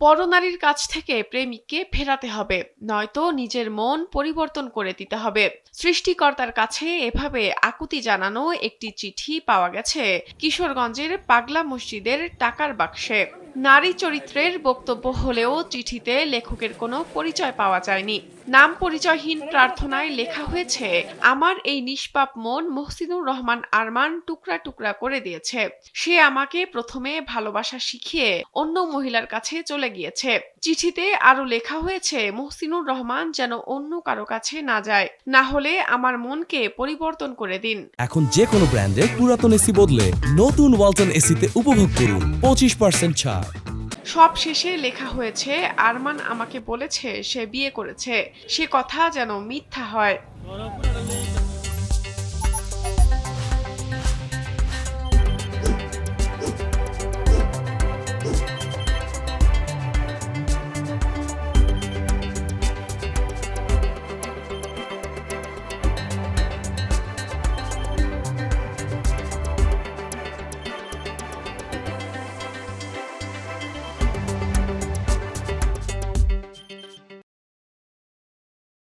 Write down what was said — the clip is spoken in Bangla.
পরনারীর কাছ থেকে প্রেমিককে ফেরাতে হবে, নয়তো নিজের মন পরিবর্তন করে দিতে হবে। সৃষ্টিকর্তার কাছে এভাবে আকুতি জানানো একটি চিঠি পাওয়া গেছে কিশোরগঞ্জের পাগলা মসজিদের টাকার বাক্সে। নারী চরিত্রের বক্তব্য হলেও চিঠিতে লেখকের কোনো পরিচয় পাওয়া যায়নি। নাম পরিচয়হীন প্রার্থনায় লেখা হয়েছে, আমার এই নিষ্পাপ মন মহসিনুর রহমান আরমান টুকরা টুকরা করে দিয়েছে। সে আমাকে প্রথমে ভালোবাসা শিখিয়ে অন্য মহিলার কাছে চলে গিয়েছে। চিঠিতে আরো লেখা হয়েছে, মহসিনুর রহমান যেন অন্য কারো কাছে না যায়, না হলে আমার মনকে পরিবর্তন করে দিন। এখন যে কোনো ব্র্যান্ডের পুরাতন এসি বদলে নতুন ওয়ালটন এসিতে উপভোগ করুন 25% ছাড়। সব শেষে লেখা হয়েছে, আরমান আমাকে বলেছে সে বিয়ে করেছে, সে কথা যেন মিথ্যা হয়।